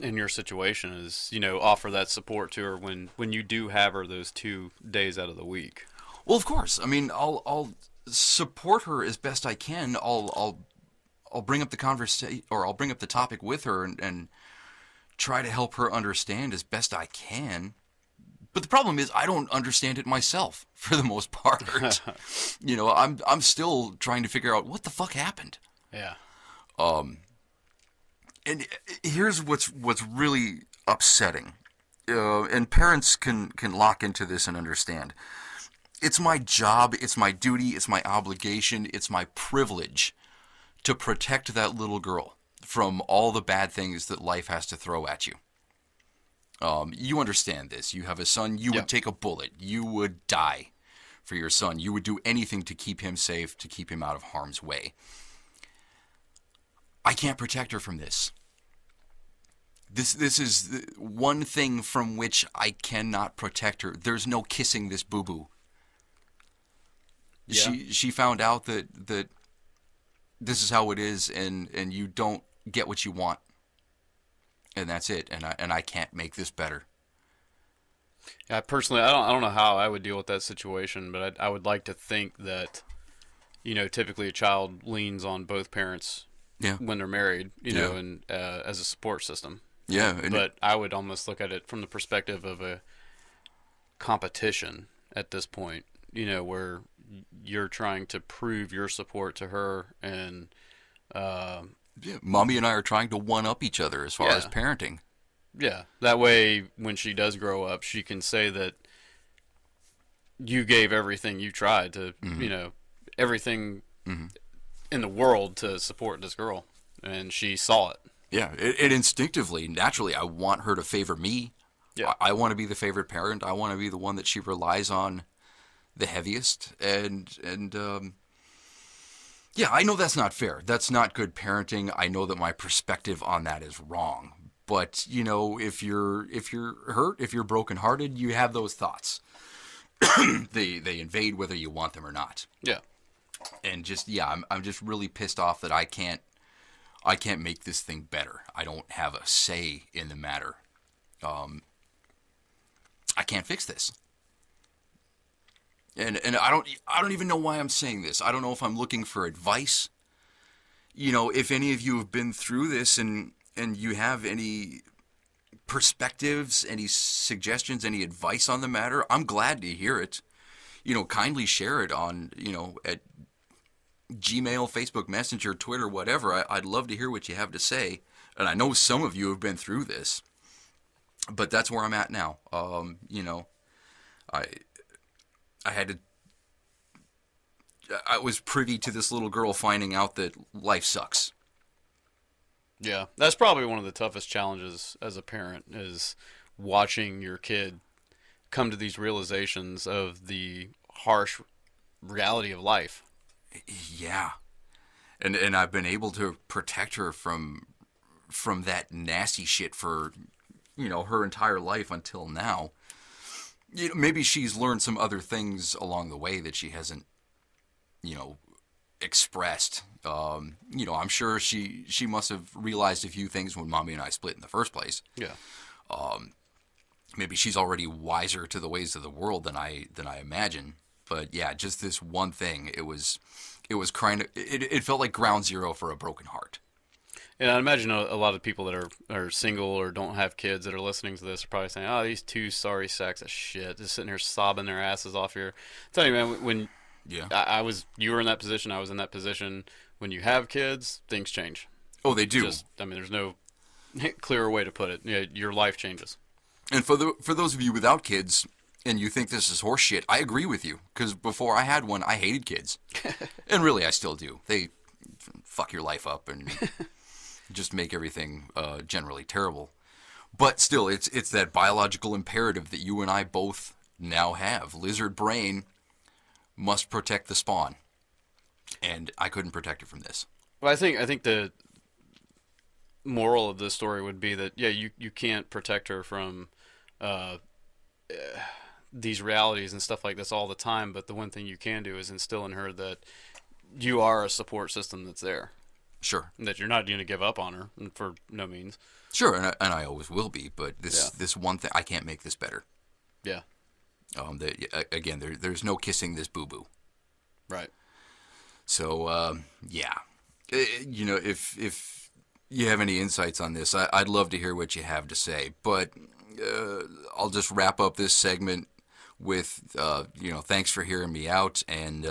in your situation is, offer that support to her when you do have her those 2 days out of the week. Well, of course. I mean, I'll support her as best I can. I'll bring up the conversation, or I'll bring up the topic with her and try to help her understand as best I can. But the problem is, I don't understand it myself for the most part. I'm still trying to figure out what the fuck happened. Yeah. And here's what's really upsetting, and parents can lock into this and understand. It's my job, it's my duty, it's my obligation, it's my privilege to protect that little girl from all the bad things that life has to throw at you. You understand this. You have a son, you would take a bullet. You would die for your son. You would do anything to keep him safe, to keep him out of harm's way. I can't protect her from this. This is one thing from which I cannot protect her. There's no kissing this boo-boo. Yeah. She found out that this is how it is, and you don't get what you want. And that's it. And I can't make this better. Yeah, personally, I don't know how I would deal with that situation, but I would like to think that, typically a child leans on both parents Yeah. when they're married, know, Yeah. and as a support system. Yeah. And But I would almost look at it from the perspective of a competition at this point, where you're trying to prove your support to her, and yeah, Mommy and I are trying to one-up each other as far Yeah. as parenting. yeah, that way when she does grow up, she can say that you gave everything you tried to, everything in the world to support this girl, and she saw it. Yeah, it instinctively, naturally, I want her to favor me. Yeah. I want to be the favorite parent. I want to be the one that she relies on the heaviest. And yeah, I know that's not fair. That's not good parenting. I know that my perspective on that is wrong. But, if you're hurt, if you're brokenhearted, you have those thoughts. They invade whether you want them or not. Yeah. And just, yeah, I'm just really pissed off that I can't make this thing better. I don't have a say in the matter. I can't fix this. And I don't even know why I'm saying this. I don't know if I'm looking for advice. If any of you have been through this and you have any perspectives, any suggestions, any advice on the matter, I'm glad to hear it. Kindly share it on, at Gmail, Facebook Messenger, Twitter, whatever. I'd love to hear what you have to say. And I know some of you have been through this, but that's where I'm at now. I was privy to this little girl finding out that life sucks. Yeah, that's probably one of the toughest challenges as a parent, is watching your kid come to these realizations of the harsh reality of life. Yeah. And I've been able to protect her from that nasty shit for, her entire life until now. Maybe she's learned some other things along the way that she hasn't, expressed. I'm sure she must have realized a few things when Mommy and I split in the first place. Yeah. Maybe she's already wiser to the ways of the world than I imagine. But yeah, just this one thing, it was kind of, it felt like ground zero for a broken heart. And I imagine a lot of people that are single or don't have kids that are listening to this are probably saying, "Oh, these two sorry sacks of shit, just sitting here sobbing their asses off here." I tell you, man, when Yeah. you were in that position, I was in that position. When you have kids, things change. Oh, they do. There's no clearer way to put it. Yeah, your life changes. And for those of you without kids, and you think this is horse shit, I agree with you. Because before I had one, I hated kids. And really, I still do. They fuck your life up and just make everything generally terrible. But still, it's that biological imperative that you and I both now have. Lizard brain must protect the spawn. And I couldn't protect it from this. Well, I think the moral of this story would be that, yeah, you can't protect her from these realities and stuff like this all the time, but the one thing you can do is instill in her that you are a support system that's there. Sure. And that you're not going to give up on her, for no means. Sure, and I always will be, but this one thing, I can't make this better. Yeah. There's no kissing this boo-boo. Right. So, yeah. If you have any insights on this, I'd love to hear what you have to say. But I'll just wrap up this segment with, thanks for hearing me out, and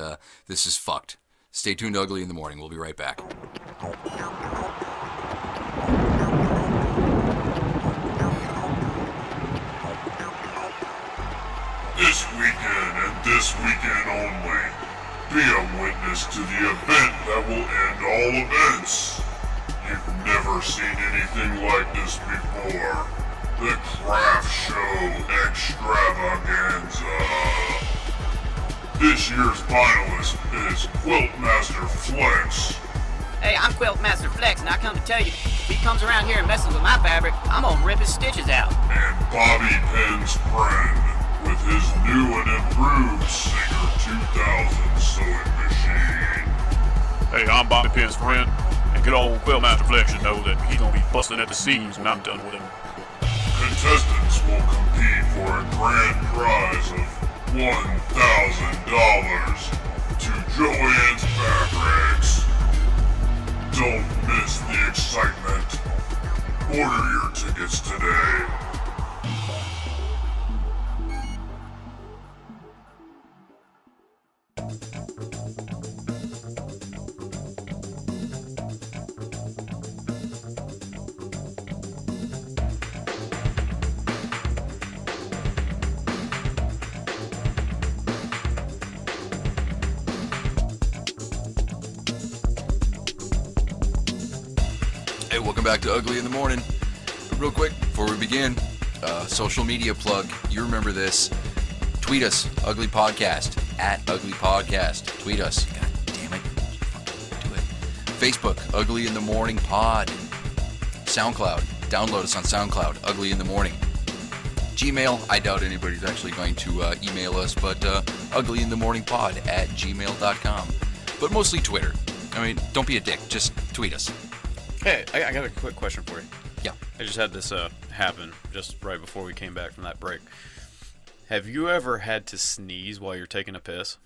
this is fucked. Stay tuned to Ugly in the Morning. We'll be right back. This weekend and this weekend only, be a witness to the event that will end all events. You've never seen anything like this before. The Craft Show Extravaganza. This year's finalist is Quiltmaster Flex. Hey, I'm Quiltmaster Flex, and I come to tell you, if he comes around here and messes with my fabric, I'm gonna rip his stitches out. And Bobby Penn's friend with his new and improved Singer 2000 sewing machine. Hey, I'm Bobby Penn's friend, and good old Quillmaster Flex should know that he's gonna be busting at the seams when I'm done with him. contestants will compete for a grand prize of $1,000 to Joanne's Back Rags. Don't miss the excitement. Order your tickets today. Hey, welcome back to Ugly in the Morning. Real quick, before we begin, social media plug. You remember this. Tweet us, Ugly Podcast, @Ugly Podcast. Tweet us. God damn it. Do it. Facebook, Ugly in the Morning Pod. SoundCloud. Download us on SoundCloud, Ugly in the Morning. Gmail, I doubt anybody's actually going to email us, but uglyinthemorningpod @gmail.com. But mostly Twitter. I mean, don't be a dick. Just tweet us. Hey, I got a quick question for you. Yeah. I just had this happen just right before we came back from that break. Have you ever had to sneeze while you're taking a piss?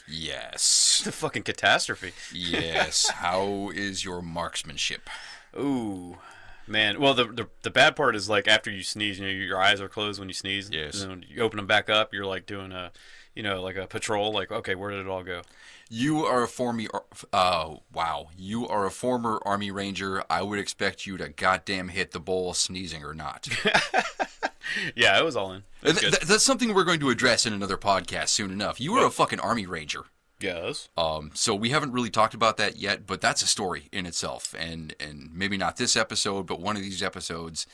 Yes. It's a fucking catastrophe. Yes. How is your marksmanship? Ooh, man. Well, the bad part is like after you sneeze, you know, your eyes are closed when you sneeze. Yes. And then when you open them back up, you're like doing a, you know, like a patrol. Like, okay, where did it all go? You are a You are a former Army Ranger. I would expect you to goddamn hit the bowl, sneezing or not. Yeah, it was all in. It was good. That's something we're going to address in another podcast soon enough. You were a fucking Army Ranger. Yes. So we haven't really talked about that yet, but that's a story in itself. And maybe not this episode, but one of these episodes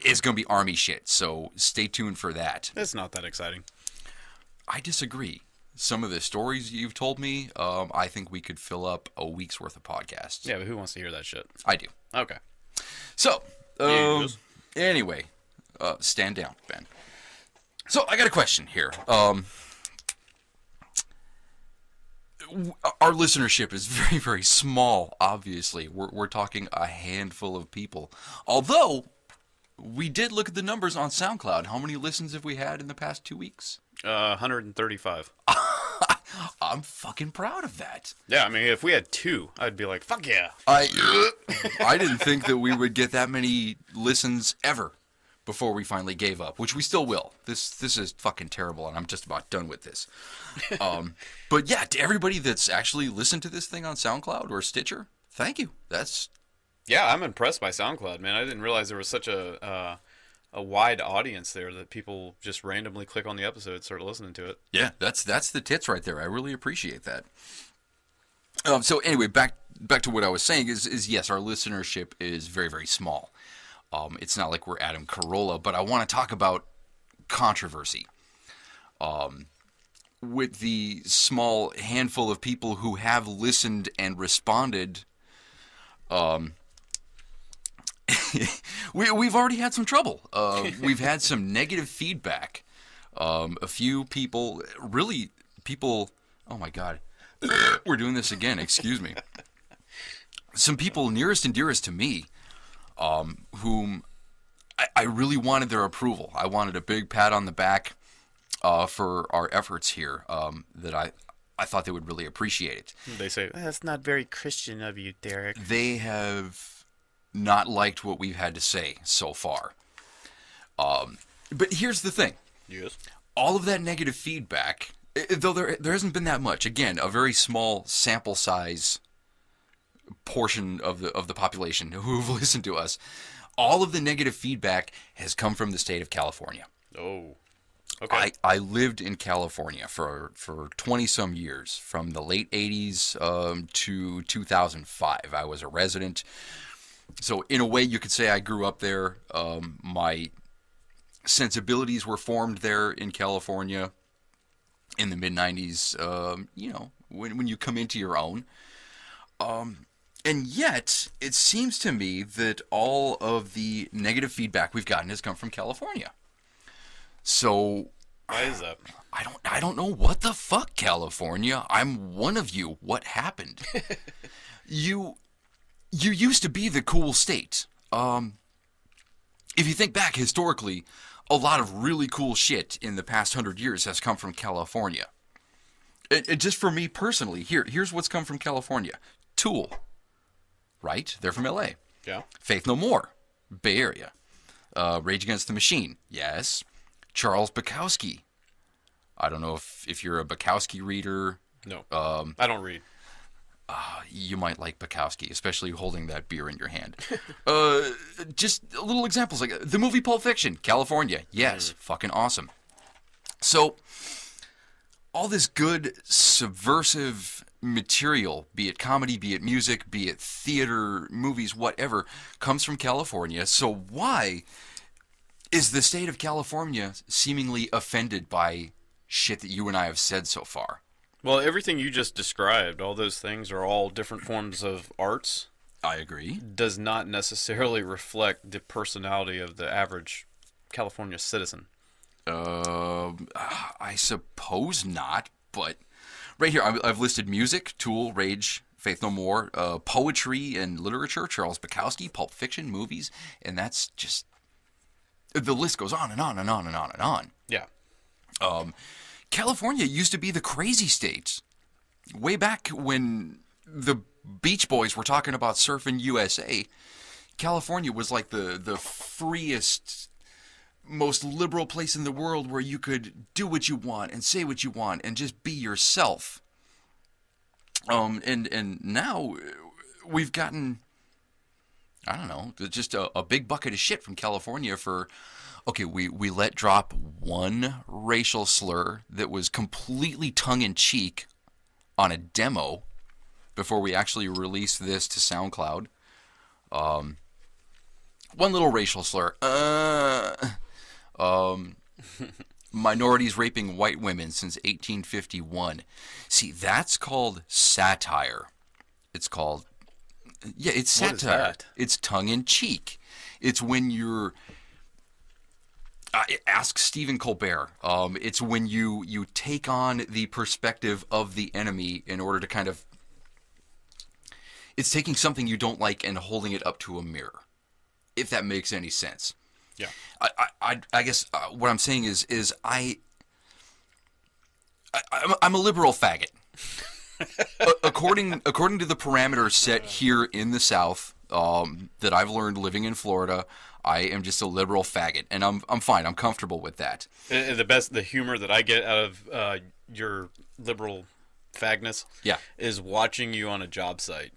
is going to be Army shit. So stay tuned for that. It's not that exciting. I disagree. Some of the stories you've told me, I think we could fill up a week's worth of podcasts. Yeah, but who wants to hear that shit? I do. Okay. So, Yes. anyway, stand down, Ben. So I got a question here. Our listenership is very, very small, obviously. We're talking a handful of people. Although, we did look at the numbers on SoundCloud. How many listens have we had in the past 2 weeks? 135. I'm fucking proud of that. Yeah, I mean, if we had 2, I'd be like, fuck yeah. I didn't think that we would get that many listens ever before we finally gave up, which we still will. This is fucking terrible, and I'm just about done with this. But yeah, to everybody that's actually listened to this thing on SoundCloud or Stitcher, thank you. Yeah, I'm impressed by SoundCloud, man. I didn't realize there was such a wide audience there that people just randomly click on the episode and start listening to it. Yeah, that's the tits right there. I really appreciate that. So anyway, back to what I was saying is yes, our listenership is very, very small. It's not like we're Adam Carolla, but I want to talk about controversy. With the small handful of people who have listened and responded, we've already had some trouble. We've had some negative feedback. A few people, oh my God, we're doing this again, excuse me. Some people nearest and dearest to me, whom I really wanted their approval. I wanted a big pat on the back for our efforts here, that I thought they would really appreciate it. They say, that's not very Christian of you, Derek. They have not liked what we've had to say so far. But here's the thing. Yes. All of that negative feedback, though there hasn't been that much, again, a very small sample size portion of the population who've listened to us, all of the negative feedback has come from the state of California. Oh. Okay. I lived in California for 20-some years, from the late 80s to 2005. I was a resident. So in a way, you could say I grew up there. My sensibilities were formed there in California in the mid-90s, when you come into your own. And yet, it seems to me that all of the negative feedback we've gotten has come from California. So Why is that? I don't know what the fuck, California. I'm one of you. What happened? You used to be the cool state. if you think back historically, a lot of really cool shit in the past 100 years has come from California. It just for me personally, here's what's come from California. Tool, right? They're from L.A. Yeah. Faith No More, Bay Area. Rage Against the Machine, yes. Charles Bukowski. I don't know if you're a Bukowski reader. No, I don't read. You might like Bukowski, especially holding that beer in your hand. Just little examples, like the movie Pulp Fiction, California. Yes, fucking awesome. So, all this good subversive material, be it comedy, be it music, be it theater, movies, whatever, comes from California. So why is the state of California seemingly offended by shit that you and I have said so far? Well, everything you just described, all those things are all different forms of arts. I agree. Does not necessarily reflect the personality of the average California citizen. I suppose not, but right here I've listed music, Tool, Rage, Faith No More, poetry and literature, Charles Bukowski, Pulp Fiction, movies, and that's just, the list goes on and on and on and on and on. Yeah. California used to be the crazy state. Way back when the Beach Boys were talking about surfing USA, California was like the freest, most liberal place in the world where you could do what you want and say what you want and just be yourself. And now we've gotten, I don't know, just a big bucket of shit from California for, okay, we let drop one racial slur that was completely tongue-in-cheek on a demo before we actually released this to SoundCloud. One little racial slur. Minorities raping white women since 1851. See, that's called satire. It's called, yeah, it's satire. What is that? It's tongue-in-cheek. It's when you're, ask Stephen Colbert. It's when you take on the perspective of the enemy in order to kind of, it's taking something you don't like and holding it up to a mirror, if that makes any sense. Yeah. I guess what I'm saying is I'm a liberal faggot. According to the parameters set here in the South that I've learned living in Florida, I am just a liberal faggot, and I'm fine. I'm comfortable with that. And the humor that I get out of your liberal fagness, Yeah. is watching you on a job site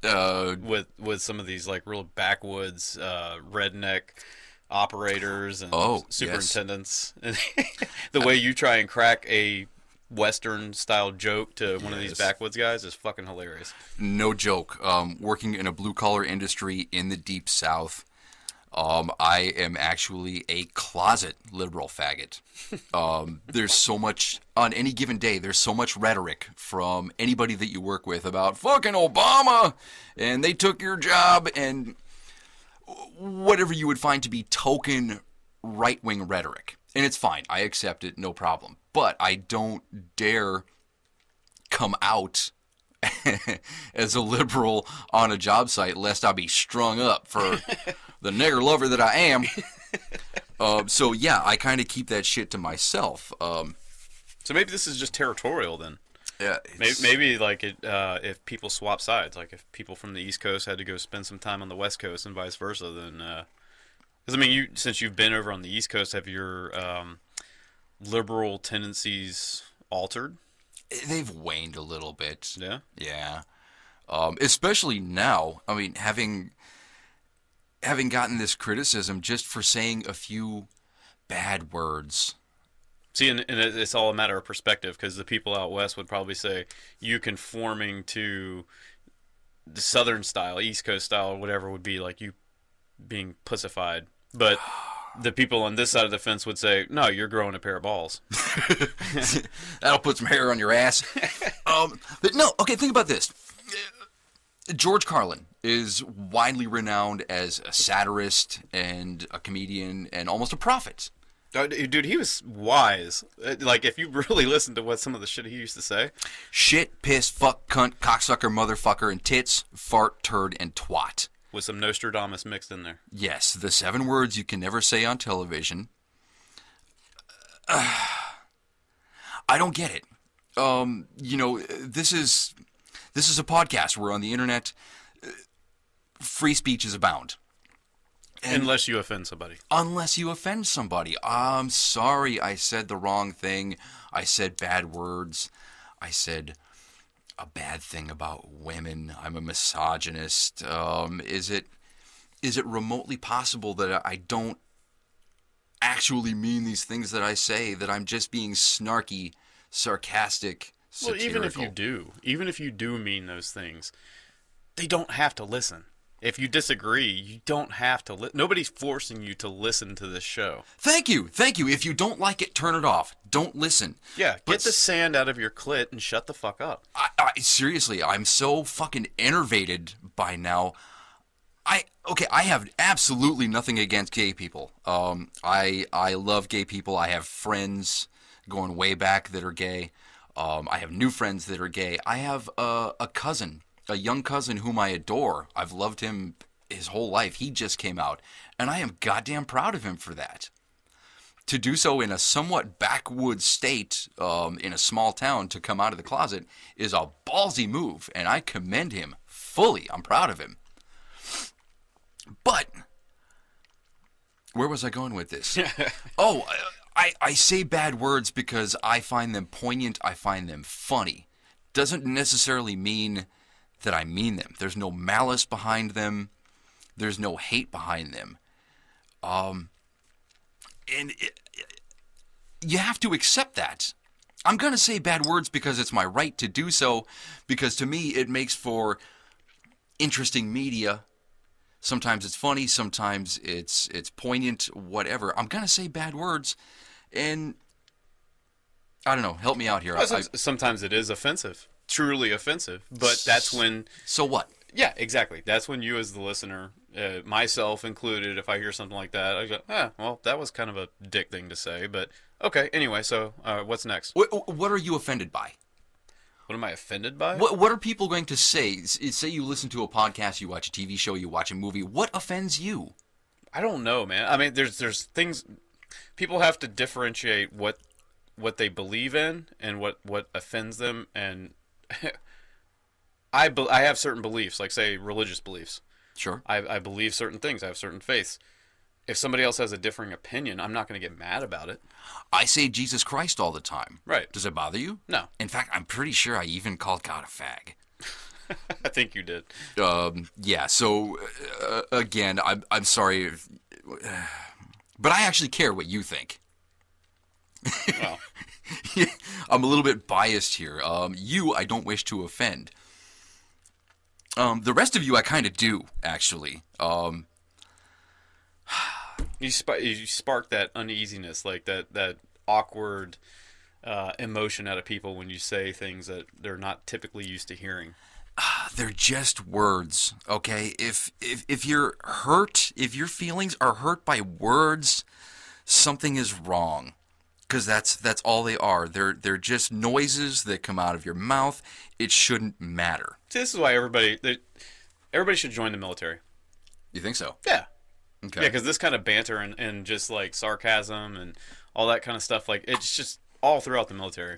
with some of these like real backwoods redneck operators and superintendents. Yes. The way you try and crack a Western style joke to one of these backwoods guys is fucking hilarious. No joke. Working in a blue collar industry in the deep South, I am actually a closet liberal faggot. There's so much, on any given day, there's so much rhetoric from anybody that you work with about fucking Obama and they took your job and whatever you would find to be token right-wing rhetoric. And it's fine. I accept it, no problem. But I don't dare come out as a liberal on a job site lest I be strung up for the nigger lover that I am. So yeah, I kind of keep that shit to myself. So maybe this is just territorial then. Yeah, maybe like if people swap sides, like if people from the East Coast had to go spend some time on the West Coast and vice versa, then because I mean, since you've been over on the East Coast, have your liberal tendencies altered? They've waned a little bit. Yeah. Yeah. Especially now. I mean, having gotten this criticism just for saying a few bad words. See, and it's all a matter of perspective, because the people out west would probably say you conforming to the Southern style, East Coast style, or whatever would be like you being pussified. But the people on this side of the fence would say, no, you're growing a pair of balls. That'll put some hair on your ass. But no, okay, think about this. George Carlin is widely renowned as a satirist and a comedian and almost a prophet. Dude, he was wise. Like, if you really listen to what some of the shit he used to say. Shit, piss, fuck, cunt, cocksucker, motherfucker, and tits, fart, turd, and twat. with some Nostradamus mixed in there. Yes, the 7 words you can never say on television. I don't get it. This is a podcast. We're on the internet. Free speech is abound. Unless you offend somebody. Unless you offend somebody. I'm sorry, I said the wrong thing. I said bad words. I said a bad thing about women. I'm a misogynist. Is it remotely possible that I don't actually mean these things that I say, that I'm just being snarky, sarcastic, satirical? Well, even if you do mean those things, they don't have to listen. If you disagree, you don't have to nobody's forcing you to listen to this show. Thank you. If you don't like it, turn it off. Don't listen. Yeah, get the sand out of your clit and shut the fuck up. I seriously, I'm so fucking enervated by now. I have absolutely nothing against gay people. I love gay people. I have friends going way back that are gay. I have new friends that are gay. I have a cousin, a young cousin whom I adore. I've loved him his whole life. He just came out, and I am goddamn proud of him for that. To do so in a somewhat backwoods state, in a small town, to come out of the closet is a ballsy move, and I commend him fully. I'm proud of him. But where was I going with this? I say bad words because I find them poignant. I find them funny. Doesn't necessarily mean that I mean them. There's no malice behind them. There's no hate behind them. You have to accept that. I'm going to say bad words because it's my right to do so, because to me it makes for interesting media. Sometimes it's funny, sometimes it's poignant, whatever. I'm going to say bad words, and I don't know, help me out here. Well, sometimes it is offensive, truly offensive, but that's when... So what? Yeah, exactly. That's when you as the listener, myself included, if I hear something like that, I go, well, that was kind of a dick thing to say, but okay, anyway, so what's next? What are you offended by? What am I offended by? What are people going to say? Say you listen to a podcast, you watch a TV show, you watch a movie. What offends you? I don't know, man. I mean, there's things... People have to differentiate what they believe in and what offends them, and I have certain beliefs, like, say, religious beliefs. Sure. I believe certain things. I have certain faiths. If somebody else has a differing opinion, I'm not going to get mad about it. I say Jesus Christ all the time. Right. Does it bother you? No. In fact, I'm pretty sure I even called God a fag. I think you did. Yeah, so, again, I'm sorry, but I actually care what you think. Well. I'm a little bit biased here. You, I don't wish to offend. The rest of you, I kind of do, actually. You spark that uneasiness, like that awkward emotion out of people when you say things that they're not typically used to hearing. They're just words, okay? If you're hurt, if your feelings are hurt by words, something is wrong. Because that's all they are. They're just noises that come out of your mouth. It shouldn't matter. See, this is why everybody should join the military. You think so? Yeah. Okay. Yeah, because this kind of banter and just like sarcasm and all that kind of stuff, like, it's just all throughout the military.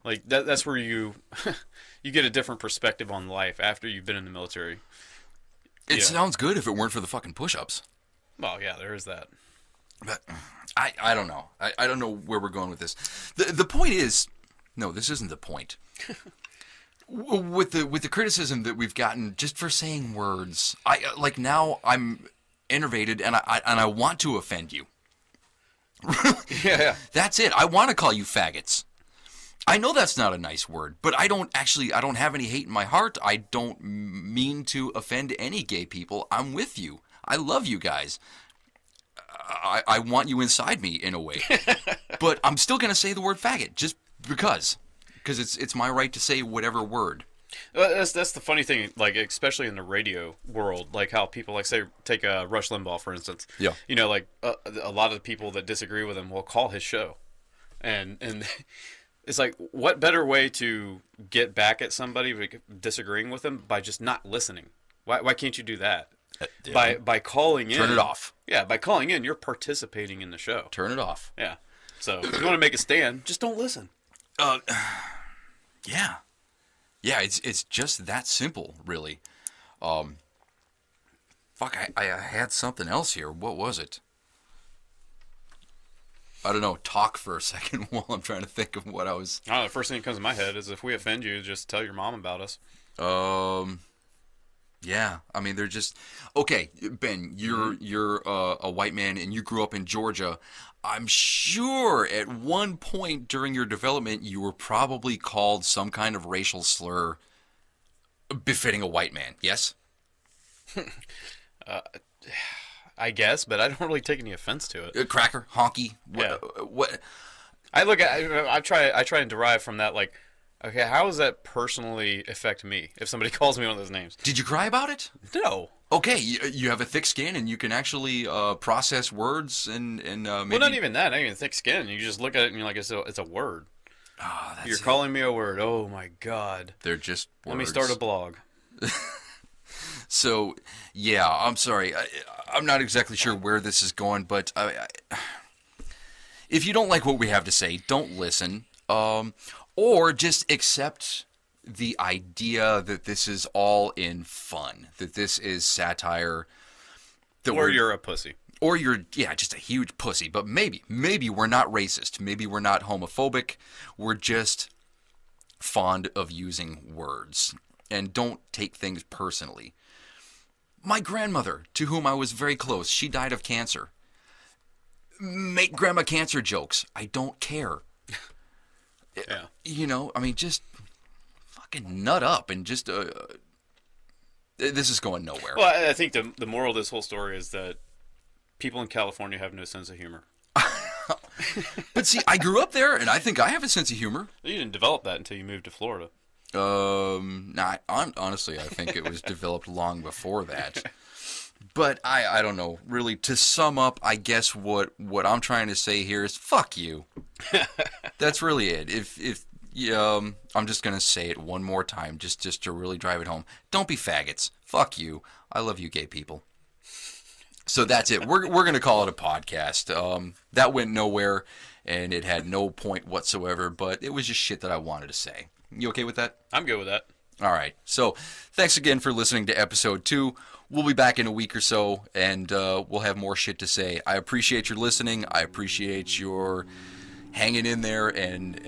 Like that's where you get a different perspective on life after you've been in the military. It sounds good if it weren't for the fucking push-ups. Well, yeah, there is that. But I don't know. I don't know where we're going with this. The point is, no, this isn't the point. With the criticism that we've gotten just for saying words, now I'm enervated and I want to offend you. Yeah. That's it. I want to call you faggots. I know that's not a nice word, but I don't have any hate in my heart. I don't mean to offend any gay people. I'm with you. I love you guys. I want you inside me in a way. But I'm still going to say the word faggot just because it's my right to say whatever word. That's the funny thing, like, especially in the radio world, like how people, like, say, take Rush Limbaugh, for instance. Yeah. You know, like, a lot of the people that disagree with him will call his show. And it's like, what better way to get back at somebody disagreeing with them by just not listening? Why can't you do that? By calling in. Turn it off. Yeah, by calling in, you're participating in the show. Turn it off. Yeah. So if you want to make a stand, just don't listen. Yeah. Yeah, it's just that simple, really. Fuck, I had something else here. What was it? I don't know. Talk for a second while I'm trying to think of what I was... I don't know, the first thing that comes to my head is if we offend you, just tell your mom about us. Yeah. I mean, they're just... Okay, Ben, you're a white man and you grew up in Georgia. I'm sure at one point during your development you were probably called some kind of racial slur befitting a white man, yes? I guess, but I don't really take any offense to it. Cracker, honky, what? I try and derive from that, like, okay, how does that personally affect me if somebody calls me one of those names? Did you cry about it? No. Okay, you have a thick skin and you can actually process words and maybe... Well, not even that. Not even thick skin. You just look at it and you're like, it's a word. Oh, that's You're calling me a word. Oh my God. They're just words. Let me start a blog. So, yeah, I'm sorry. I'm not exactly sure where this is going, but if you don't like what we have to say, don't listen. Or just accept the idea that this is all in fun, that this is satire. Or you're a pussy. Or you're, just a huge pussy. But maybe we're not racist. Maybe we're not homophobic. We're just fond of using words. And don't take things personally. My grandmother, to whom I was very close, she died of cancer. Make grandma cancer jokes. I don't care. Yeah. You know, I mean, just fucking nut up and just... this is going nowhere. Well, I think the moral of this whole story is that people in California have no sense of humor. But see, I grew up there, and I think I have a sense of humor. You didn't develop that until you moved to Florida. Honestly, I think it was developed long before that. But I don't know. Really, to sum up, I guess what I'm trying to say here is fuck you. That's really it. If I'm just gonna say it one more time, just to really drive it home. Don't be faggots. Fuck you. I love you, gay people. So that's it. We're gonna call it a podcast. That went nowhere, and it had no point whatsoever. But it was just shit that I wanted to say. You okay with that? I'm good with that. All right. So thanks again for listening to episode 2. We'll be back in a week or so, and we'll have more shit to say. I appreciate your listening. I appreciate your hanging in there, and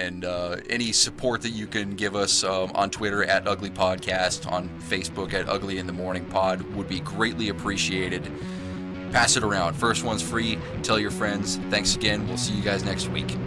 any support that you can give us on Twitter at Ugly Podcast, on Facebook at Ugly in the Morning Pod would be greatly appreciated. Pass it around. First one's free. Tell your friends. Thanks again. We'll see you guys next week.